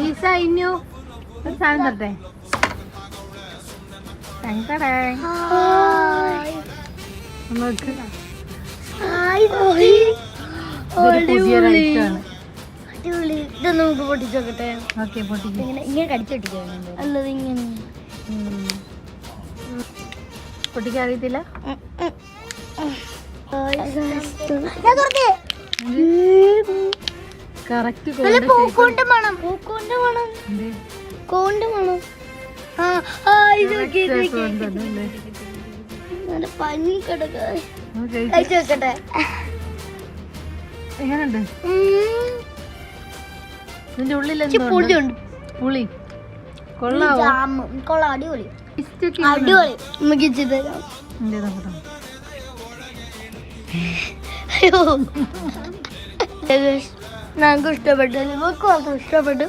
ഈസ ഇന്നു ഒരു സാധനം തരട്ടെ. നോക്ക്, പുതിയൊരു ഐറ്റാണ്. ഇത് നമുക്ക് പൊട്ടിച്ചോക്കട്ടെ. ഓക്കെ, പൊട്ടിക്കും. ഇങ്ങനെ കടിച്ചൊട്ടിക്കാൻ അല്ലത് ഇങ്ങനെ പൊട്ടിക്കാൻ അറിയത്തില്ല. കറക്റ്റ് പൂക്കോണ്ട് മണം, പൂക്കോണ്ട് മണം, കോണ്ട് മണം. പനി കിടക്കട്ടെ. എങ്ങനെയുണ്ട് ഇതിന്റെ ഉള്ളിൽ? പുളി കൊള്ളാവോ? കൊള്ളാം, അടിപൊളി അടിപൊളി. മികച്ച ഞങ്ങൾക്ക് ഇഷ്ടപ്പെട്ടു, ഇവർക്ക് മാത്രം ഇഷ്ടപ്പെട്ടു.